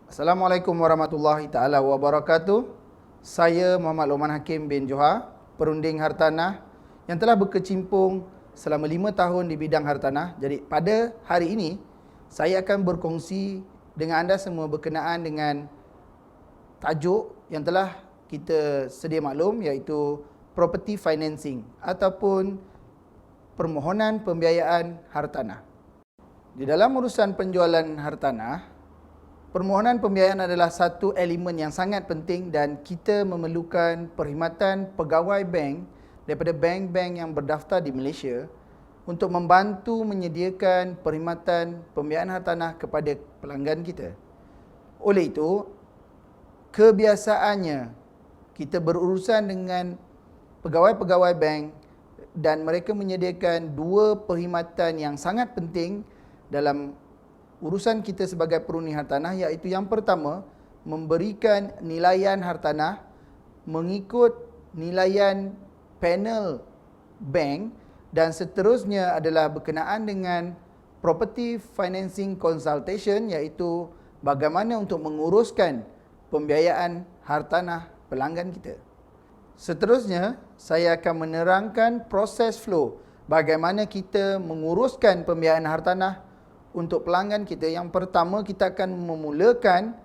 Assalamualaikum warahmatullahi taala wabarakatuh. Saya Muhammad Lokman Hakim bin Johar, perunding hartanah yang telah berkecimpung selama 5 tahun di bidang hartanah. Jadi pada hari ini saya akan berkongsi dengan anda semua berkenaan dengan tajuk yang telah kita sedia maklum, iaitu property financing ataupun permohonan pembiayaan hartanah. Di dalam urusan penjualan hartanah, permohonan pembiayaan adalah satu elemen yang sangat penting dan kita memerlukan perkhidmatan pegawai bank daripada bank-bank yang berdaftar di Malaysia untuk membantu menyediakan perkhidmatan pembiayaan hartanah kepada pelanggan kita. Oleh itu, kebiasaannya kita berurusan dengan pegawai-pegawai bank dan mereka menyediakan dua perkhidmatan yang sangat penting dalam urusan kita sebagai perunding hartanah, iaitu yang pertama, memberikan nilaian hartanah mengikut nilaian panel bank, dan seterusnya adalah berkenaan dengan property financing consultation, iaitu bagaimana untuk menguruskan pembiayaan hartanah pelanggan kita. Seterusnya, saya akan menerangkan proses flow bagaimana kita menguruskan pembiayaan hartanah untuk pelanggan kita. Yang pertama, kita akan memulakan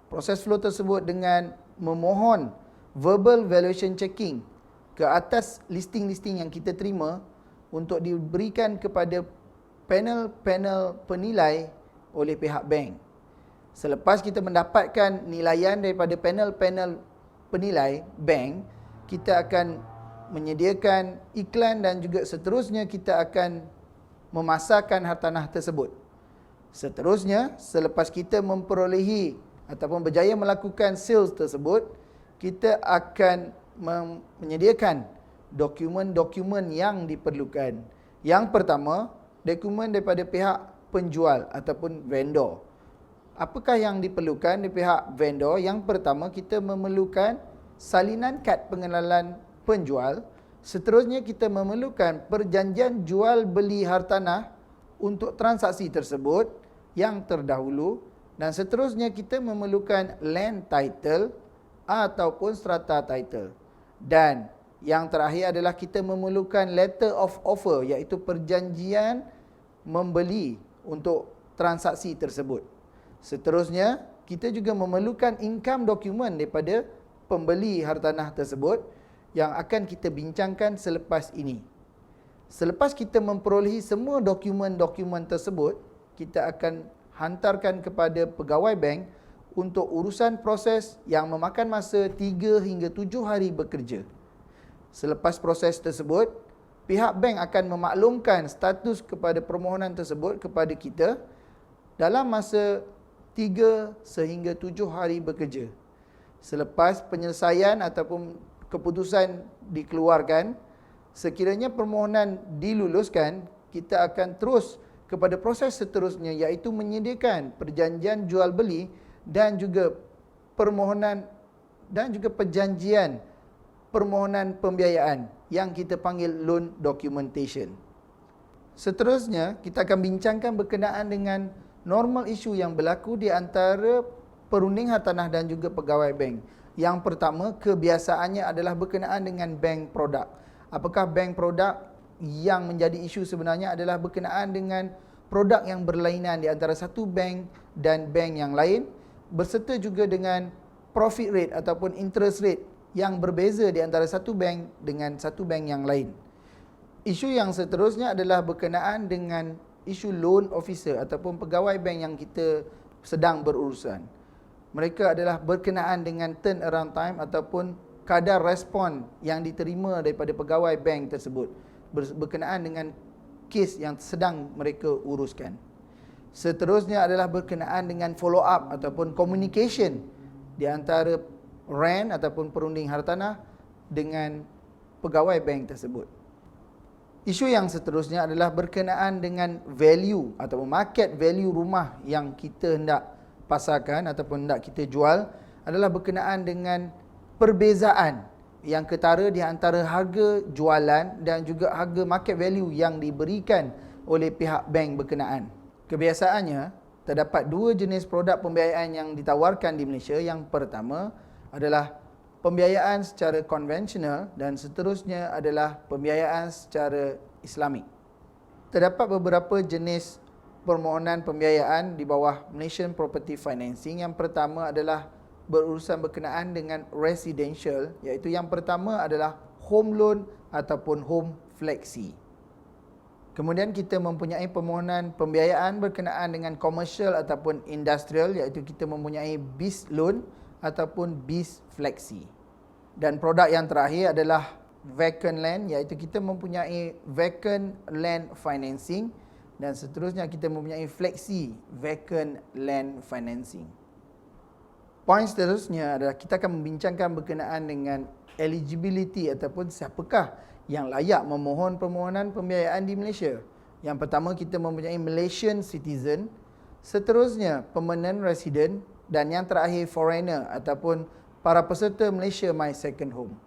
proses flow tersebut dengan memohon verbal valuation checking ke atas listing-listing yang kita terima untuk diberikan kepada panel-panel penilai oleh pihak bank. Selepas kita mendapatkan nilaian daripada panel-panel penilai bank, kita akan menyediakan iklan dan juga seterusnya kita akan memasarkan hartanah tersebut. Seterusnya, selepas kita memperolehi ataupun berjaya melakukan sales tersebut, kita akan menyediakan dokumen-dokumen yang diperlukan. Yang pertama, dokumen daripada pihak penjual ataupun vendor. Apakah yang diperlukan dari pihak vendor? Yang pertama, kita memerlukan salinan kad pengenalan penjual. Seterusnya, kita memerlukan perjanjian jual beli hartanah untuk transaksi tersebut yang terdahulu, dan seterusnya kita memerlukan land title ataupun strata title. Dan yang terakhir adalah kita memerlukan letter of offer, iaitu perjanjian membeli untuk transaksi tersebut. Seterusnya, kita juga memerlukan income document daripada pembeli hartanah tersebut yang akan kita bincangkan selepas ini. Selepas kita memperolehi semua dokumen-dokumen tersebut, kita akan hantarkan kepada pegawai bank untuk urusan proses yang memakan masa 3 hingga 7 hari bekerja. Selepas proses tersebut, pihak bank akan memaklumkan status kepada permohonan tersebut kepada kita dalam masa 3 sehingga 7 hari bekerja. Selepas penyelesaian ataupun keputusan dikeluarkan, sekiranya permohonan diluluskan, kita akan terus kepada proses seterusnya, iaitu menyediakan perjanjian jual beli dan juga permohonan dan juga perjanjian permohonan pembiayaan yang kita panggil loan documentation. Seterusnya, kita akan bincangkan berkenaan dengan normal isu yang berlaku di antara perunding hartanah dan juga pegawai bank. Yang pertama, kebiasaannya adalah berkenaan dengan bank produk. Apakah bank produk yang menjadi isu sebenarnya adalah berkenaan dengan produk yang berlainan di antara satu bank dan bank yang lain, berserta juga dengan profit rate ataupun interest rate yang berbeza di antara satu bank dengan satu bank yang lain. Isu yang seterusnya adalah berkenaan dengan isu loan officer ataupun pegawai bank yang kita sedang berurusan. Mereka adalah berkenaan dengan turnaround time ataupun kadar respon yang diterima daripada pegawai bank tersebut berkenaan dengan kes yang sedang mereka uruskan. Seterusnya adalah berkenaan dengan follow up ataupun communication di antara RAN ataupun perunding hartanah dengan pegawai bank tersebut. Isu yang seterusnya adalah berkenaan dengan value ataupun market value rumah yang kita hendak pasarkan ataupun hendak kita jual, adalah berkenaan dengan perbezaan yang ketara di antara harga jualan dan juga harga market value yang diberikan oleh pihak bank berkenaan. Kebiasaannya, terdapat dua jenis produk pembiayaan yang ditawarkan di Malaysia. Yang pertama adalah pembiayaan secara konvensional dan seterusnya adalah pembiayaan secara Islamik. Terdapat beberapa jenis permohonan pembiayaan di bawah Malaysian Property Financing. Yang pertama adalah berurusan berkenaan dengan residential, iaitu yang pertama adalah home loan ataupun home flexi. Kemudian kita mempunyai permohonan pembiayaan berkenaan dengan commercial ataupun industrial, iaitu kita mempunyai BIS loan ataupun BIS flexi. Dan produk yang terakhir adalah vacant land, iaitu kita mempunyai vacant land financing dan seterusnya kita mempunyai flexi vacant land financing. Poin seterusnya adalah kita akan membincangkan berkenaan dengan eligibility ataupun siapakah yang layak memohon permohonan pembiayaan di Malaysia. Yang pertama kita mempunyai Malaysian citizen, seterusnya permanent resident dan yang terakhir foreigner ataupun para peserta Malaysia My Second Home.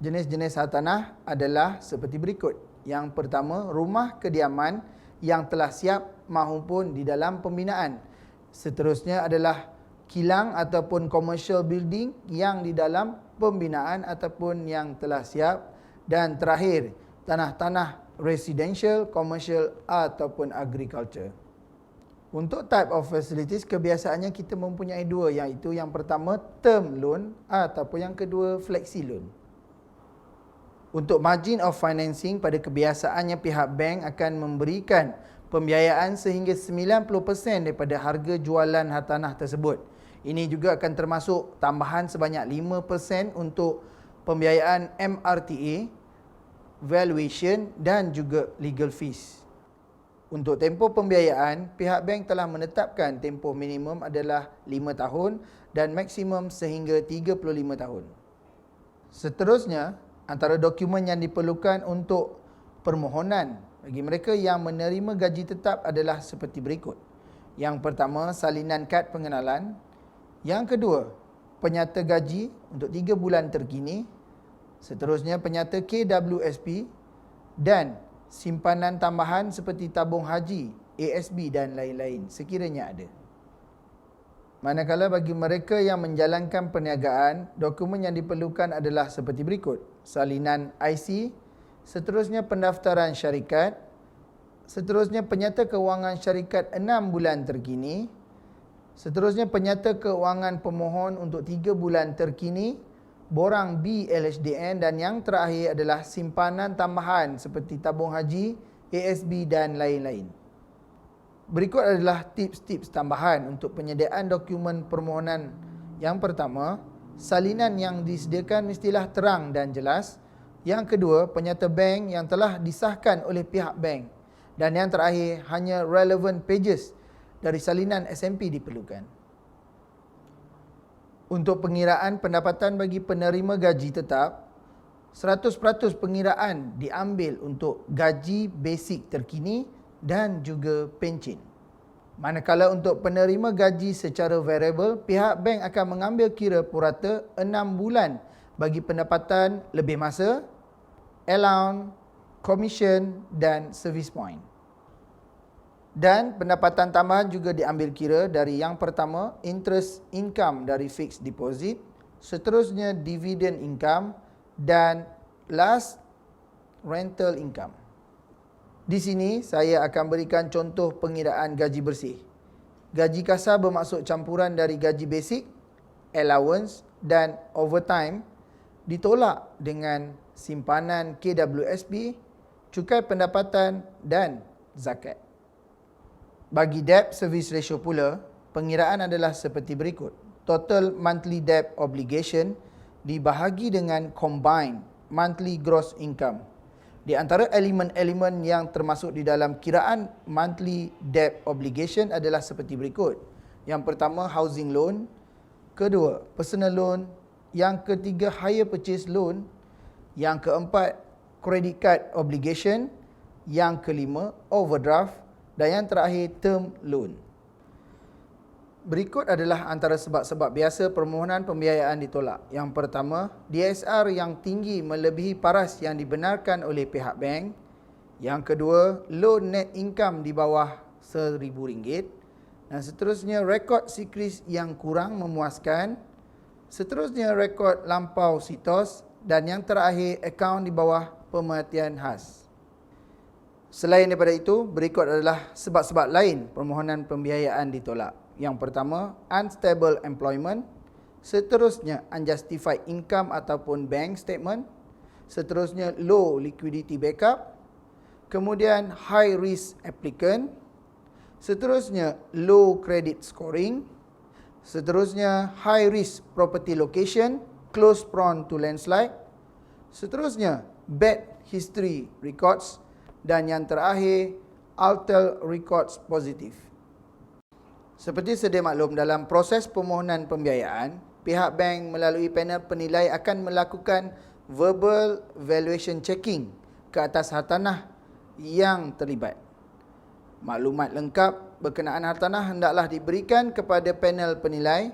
Jenis-jenis hartanah adalah seperti berikut. Yang pertama, rumah kediaman yang telah siap mahupun di dalam pembinaan. Seterusnya adalah kilang ataupun commercial building yang di dalam pembinaan ataupun yang telah siap. Dan terakhir, tanah-tanah residential, commercial ataupun agriculture. Untuk type of facilities, kebiasaannya kita mempunyai dua, iaitu yang pertama term loan ataupun yang kedua flexi loan. Untuk margin of financing, pada kebiasaannya pihak bank akan memberikan pembiayaan sehingga 90% daripada harga jualan hartanah tersebut. Ini juga akan termasuk tambahan sebanyak 5% untuk pembiayaan MRTA, valuation dan juga legal fees. Untuk tempoh pembiayaan, pihak bank telah menetapkan tempoh minimum adalah 5 tahun dan maksimum sehingga 35 tahun. Seterusnya, antara dokumen yang diperlukan untuk permohonan bagi mereka yang menerima gaji tetap adalah seperti berikut. Yang pertama, salinan kad pengenalan. Yang kedua, penyata gaji untuk 3 bulan terkini. Seterusnya, penyata KWSP dan simpanan tambahan seperti tabung haji, ASB dan lain-lain sekiranya ada. Manakala bagi mereka yang menjalankan perniagaan, dokumen yang diperlukan adalah seperti berikut. Salinan IC, seterusnya pendaftaran syarikat, seterusnya penyata keuangan syarikat 6 bulan terkini, seterusnya penyata keuangan pemohon untuk 3 bulan terkini, borang BLHDN dan yang terakhir adalah simpanan tambahan seperti tabung haji, ASB dan lain-lain. Berikut adalah tips-tips tambahan untuk penyediaan dokumen permohonan. Yang pertama, salinan yang disediakan mestilah terang dan jelas. Yang kedua, penyata bank yang telah disahkan oleh pihak bank. Dan yang terakhir, hanya relevant pages dari salinan SMP diperlukan. Untuk pengiraan pendapatan bagi penerima gaji tetap, 100% pengiraan diambil untuk gaji basic terkini dan juga pencen. Manakala untuk penerima gaji secara variable, pihak bank akan mengambil kira purata 6 bulan bagi pendapatan lebih masa, allowance, commission dan service point. Dan pendapatan tambahan juga diambil kira dari yang pertama, interest income dari fixed deposit, seterusnya dividend income dan last, rental income. Di sini saya akan berikan contoh pengiraan gaji bersih. Gaji kasar bermaksud campuran dari gaji basic, allowance dan overtime ditolak dengan simpanan KWSP, cukai pendapatan dan zakat. Bagi debt service ratio pula, pengiraan adalah seperti berikut. Total monthly debt obligation dibahagi dengan combined monthly gross income. Di antara elemen-elemen yang termasuk di dalam kiraan monthly debt obligation adalah seperti berikut. Yang pertama, housing loan. Kedua, personal loan. Yang ketiga, hire purchase loan. Yang keempat, credit card obligation. Yang kelima, overdraft. Dan yang terakhir, term loan. Berikut adalah antara sebab-sebab biasa permohonan pembiayaan ditolak. Yang pertama, DSR yang tinggi melebihi paras yang dibenarkan oleh pihak bank. Yang kedua, low net income di bawah RM1,000. Dan seterusnya rekod sikris yang kurang memuaskan. Seterusnya rekod lampau sitos. Dan yang terakhir akaun di bawah pemerhatian khas. Selain daripada itu, berikut adalah sebab-sebab lain permohonan pembiayaan ditolak. Yang pertama, unstable employment. Seterusnya, unjustified income ataupun bank statement. Seterusnya, low liquidity backup. Kemudian, high risk applicant. Seterusnya, low credit scoring. Seterusnya, high risk property location, close prone to landslide. Seterusnya, bad history records. Dan yang terakhir, alter records positif. Seperti sedia maklum, dalam proses permohonan pembiayaan, pihak bank melalui panel penilai akan melakukan verbal valuation checking ke atas hartanah yang terlibat. Maklumat lengkap berkenaan hartanah hendaklah diberikan kepada panel penilai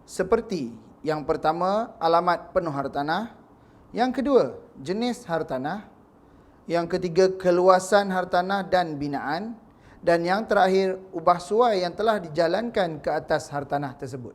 seperti yang pertama, alamat penuh hartanah. Yang kedua, jenis hartanah. Yang ketiga, keluasan hartanah dan binaan. Dan yang terakhir, ubah suai yang telah dijalankan ke atas hartanah tersebut.